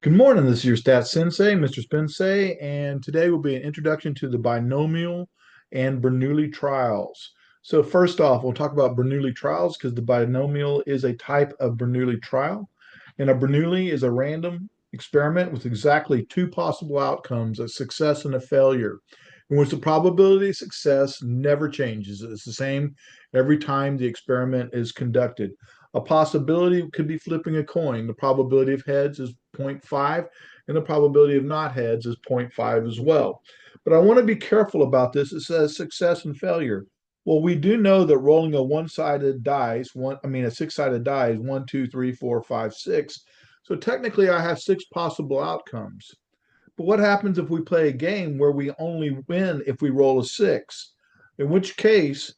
Good morning. This is your Stats Sensei, Mr. Spensei, and today will be an introduction to the binomial and Bernoulli trials. So first off, we'll talk about Bernoulli trials because the binomial is a type of Bernoulli trial, and a Bernoulli is a random experiment with exactly two possible outcomes, a success and a failure, in which the probability of success never changes. It's the same every time the experiment is conducted. A possibility could be flipping a coin. The probability of heads is zero point 0.5, and the probability of not heads is zero point 0.5 as well. But I want to be careful about this. It says success and failure. Well, we do know that rolling a one-sided dice, a six-sided die is 1, 2, 3, 4, 5, 6. So technically, I have six possible outcomes. But what happens if we play a game where we only win if we roll a six? In which case,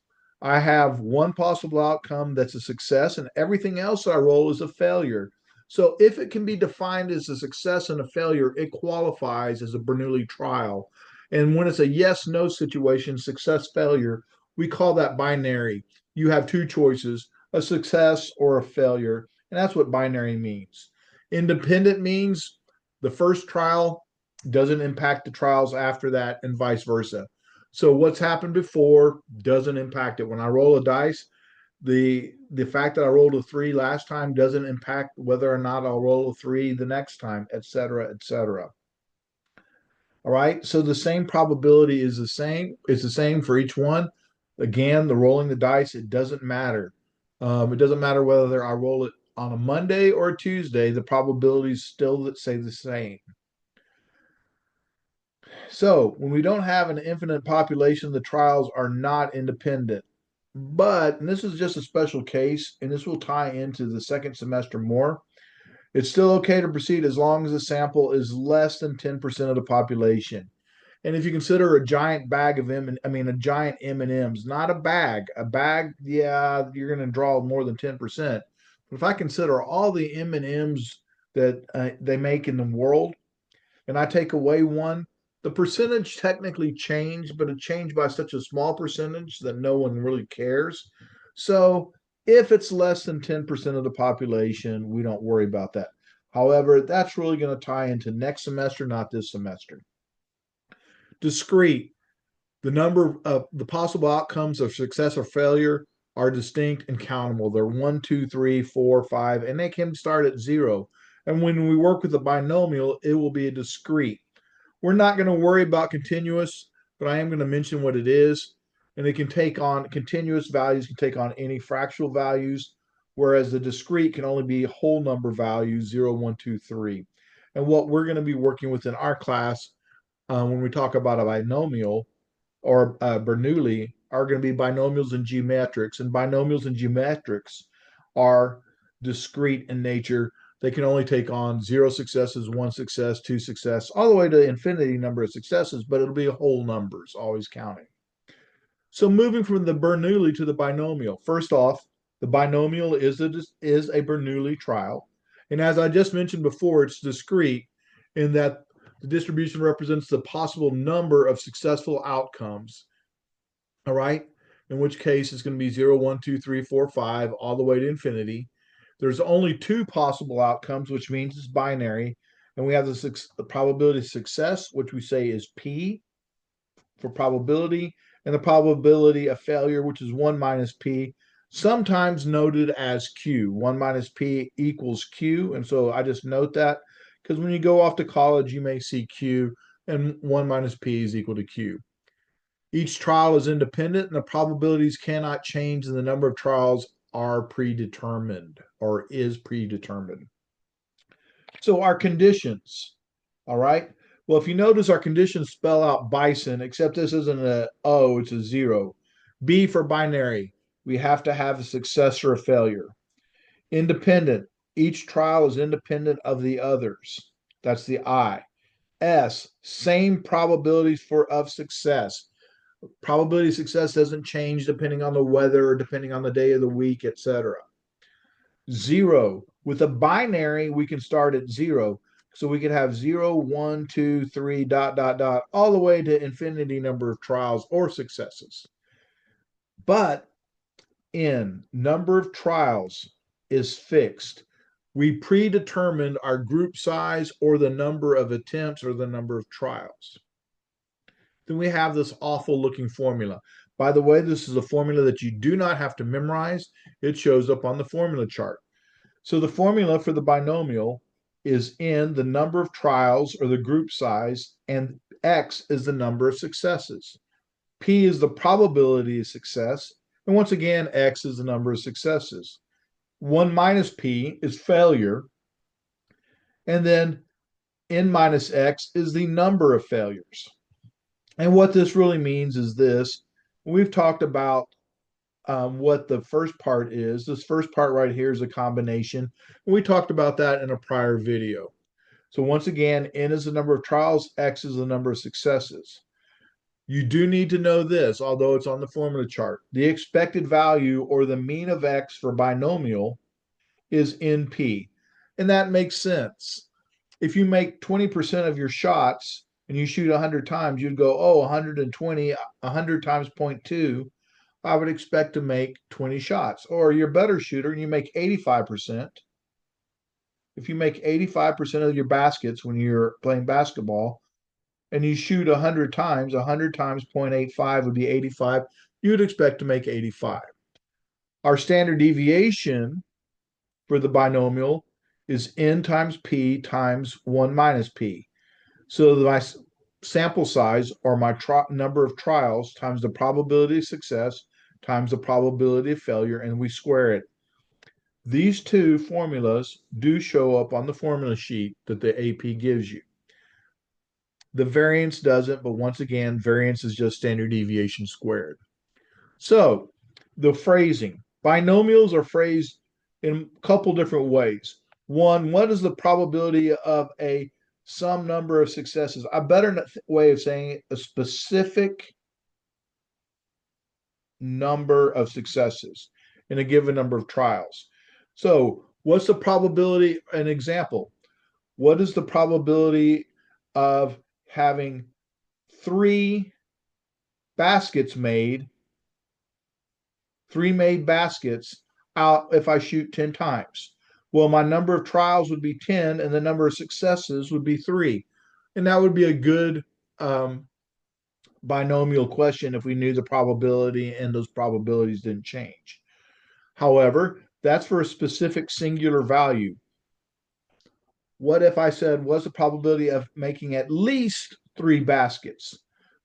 I have one possible outcome that's a success, and everything else I roll is a failure. So if it can be defined as a success and a failure, it qualifies as a Bernoulli trial. And when it's a yes no situation, success failure, we call that binary. You have two choices, a success or a failure. And that's what binary means. Independent means the first trial doesn't impact the trials after that, and vice versa. So what's happened before doesn't impact it. When I roll a dice, the fact that I rolled a three last time doesn't impact whether or not I'll roll a three the next time, et cetera, et cetera. All right. So the same probability is the same. It's the same for each one. Again, the rolling the dice, it doesn't matter. It doesn't matter whether I roll it on a Monday or a Tuesday. The probabilities still say the same. So when we don't have an infinite population, the trials are not independent. But, and this is just a special case, and this will tie into the second semester more, it's still okay to proceed as long as the sample is less than 10% of the population. And if you consider a giant bag of a giant M&Ms, not a bag, yeah, you're going to draw more than 10%. But if I consider all the M&Ms that they make in the world, and I take away one, the percentage technically changed, but it changed by such a small percentage that no one really cares. So if it's less than 10% of the population, we don't worry about that. However, that's really going to tie into next semester, not this semester. Discrete, the number of the possible outcomes of success or failure are distinct and countable. They're one, two, three, four, five, and they can start at zero. And when we work with a binomial, it will be a discrete. We're not going to worry about continuous, but I am going to mention what it is. And it can take on continuous values, can take on any fractional values, whereas the discrete can only be whole number values 0, 1, 2, 3. And what we're going to be working with in our class when we talk about a binomial or Bernoulli are going to be binomials and geometrics. And binomials and geometrics are discrete in nature. They can only take on zero successes, one success, two success, all the way to infinity number of successes, but it'll be whole numbers, always counting. So moving from the Bernoulli to the binomial. First off, the binomial is a Bernoulli trial. And as I just mentioned before, it's discrete in that the distribution represents the possible number of successful outcomes. All right. In which case it's going to be 0, 1, 2, 3, 4, 5, all the way to infinity. There's only two possible outcomes, which means it's binary. And we have the probability of success, which we say is P for probability, and the probability of failure, which is 1 minus P, sometimes noted as Q. 1 minus P equals Q. And so I just note that because when you go off to college, you may see Q, and 1 minus P is equal to Q. Each trial is independent, and the probabilities cannot change, and the number of trials are predetermined or is predetermined. So our conditions, all right? Well, if you notice, our conditions spell out bison, except this isn't a O, it's a zero. B for binary, we have to have a success or a failure. Independent, each trial is independent of the others. That's the I. S, same probabilities of success. Probability of success doesn't change depending on the weather or depending on the day of the week, etc. Zero. With a binary, we can start at zero. So we could have 0, 1, 2, 3, dot, dot, dot, all the way to infinity number of trials or successes. But in number of trials is fixed. We predetermined our group size or the number of attempts or the number of trials. Then we have this awful looking formula. By the way, this is a formula that you do not have to memorize. It shows up on the formula chart. So the formula for the binomial is n, the number of trials or the group size, and x is the number of successes. P is the probability of success, and once again, x is the number of successes. 1 minus p is failure, and then n minus x is the number of failures. And what this really means is this. We've talked about what the first part is. This first part right here is a combination. We talked about that in a prior video. So once again, n is the number of trials, x is the number of successes. You do need to know this, although it's on the formula chart. The expected value or the mean of x for binomial is NP. And that makes sense. If you make 20% of your shots and you shoot 100 times, you'd go, oh, 120, 100 times 0.2. I would expect to make 20 shots. Or you're a better shooter and you make 85%. If you make 85% of your baskets when you're playing basketball and you shoot 100 times, 100 times 0.85 would be 85. You'd expect to make 85. Our standard deviation for the binomial is n times p times 1 minus p. So my sample size, or my number of trials, times the probability of success times the probability of failure, and we square it. These two formulas do show up on the formula sheet that the AP gives you. The variance doesn't, but once again, variance is just standard deviation squared. So the phrasing. Binomials are phrased in a couple different ways. One, what is the probability of some number of successes? A better way of saying it, a specific number of successes in a given number of trials. So what's the probability? An example. What is the probability of having 3 baskets made, 3 made baskets out if I shoot 10 times? Well, my number of trials would be 10 and the number of successes would be 3. And that would be a good binomial question if we knew the probability and those probabilities didn't change. However, that's for a specific singular value. What if I said, what's the probability of making at least 3 baskets?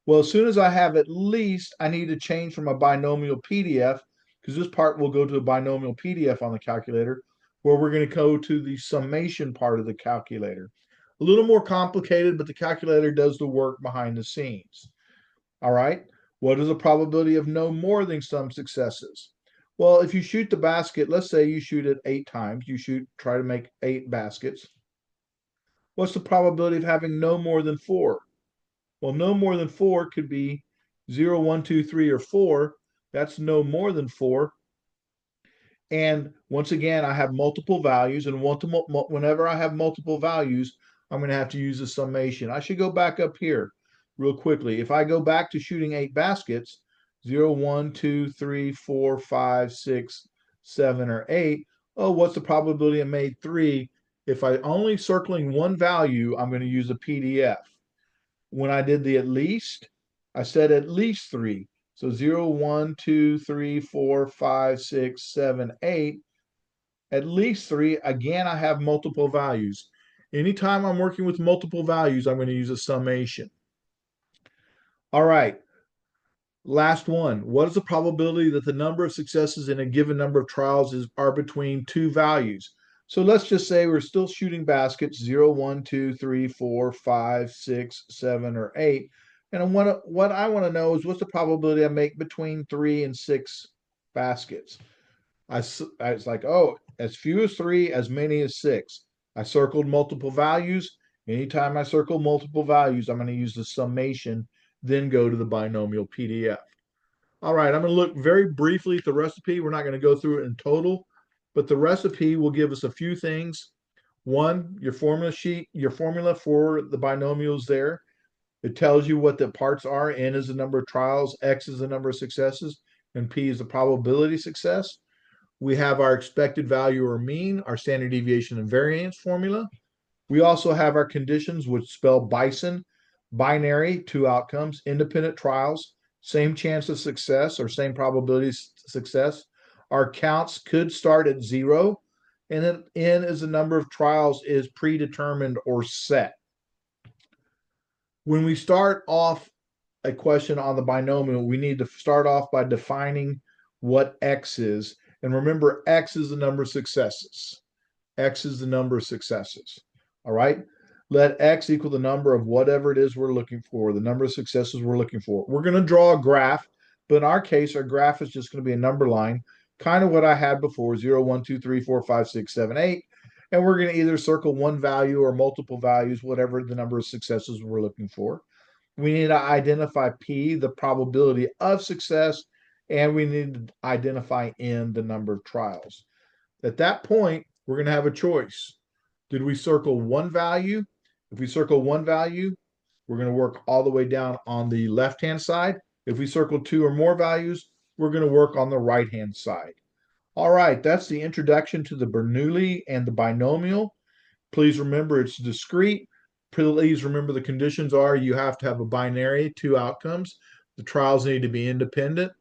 Well, as soon as I have at least, I need to change from a binomial PDF, because this part will go to a binomial PDF on the calculator, where we're going to go to the summation part of the calculator. A little more complicated, but the calculator does the work behind the scenes. All right. What is the probability of no more than some successes? Well, if you shoot the basket, let's say you shoot it 8 times, try to make 8 baskets. What's the probability of having no more than 4? Well, no more than 4 could be 0, 1, 2, 3, or 4. That's no more than 4. And once again, I have multiple values, and whenever I have multiple values, I'm going to have to use a summation. I should go back up here real quickly. If I go back to shooting 8 baskets, 0, 1, 2, 3, 4, 5, 6, 7, or 8, oh, what's the probability I made 3? If I only circling one value, I'm going to use a PDF. When I did the at least, I said at least 3. So 0, 1, 2, 3, 4, 5, 6, 7, 8. At least 3. Again, I have multiple values. Anytime I'm working with multiple values, I'm going to use a summation. All right. Last one. What is the probability that the number of successes in a given number of trials are between 2 values? So let's just say we're still shooting baskets 0, 1, 2, 3, 4, 5, 6, 7, or 8. And what I want to know is what's the probability I make between 3 and 6 baskets? I was like, oh, as few as 3, as many as 6. I circled multiple values. Anytime I circle multiple values, I'm going to use the summation, then go to the binomial PDF. All right, I'm going to look very briefly at the recipe. We're not going to go through it in total, but the recipe will give us a few things. One, your formula sheet, your formula for the binomials there. It tells you what the parts are. N is the number of trials, X is the number of successes, and P is the probability of success. We have our expected value or mean, our standard deviation and variance formula. We also have our conditions, which spell bison, binary, two outcomes, independent trials, same chance of success or same probability of success. Our counts could start at 0, and then n is the number of trials is predetermined or set. When we start off a question on the binomial, we need to start off by defining what x is. And remember, x is the number of successes. X is the number of successes. All right. Let X equal the number of whatever it is we're looking for, the number of successes we're looking for. We're going to draw a graph, but in our case, our graph is just going to be a number line, kind of what I had before, 0, 1, 2, 3, 4, 5, 6, 7, 8. And we're going to either circle one value or multiple values, whatever the number of successes we're looking for. We need to identify P, the probability of success, and we need to identify N, the number of trials. At that point, we're going to have a choice. Did we circle one value? If we circle one value, we're going to work all the way down on the left-hand side. If we circle two or more values, we're going to work on the right-hand side. All right, that's the introduction to the Bernoulli and the binomial. Please remember it's discrete. Please remember the conditions are you have to have a binary, two outcomes. The trials need to be independent.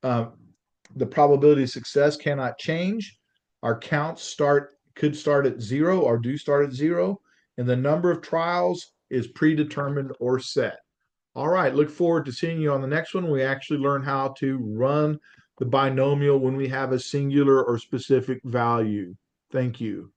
The probability of success cannot change. Our counts could start at 0 or do start at 0, and the number of trials is predetermined or set. All right, look forward to seeing you on the next one. We actually learn how to run the binomial when we have a singular or specific value. Thank you.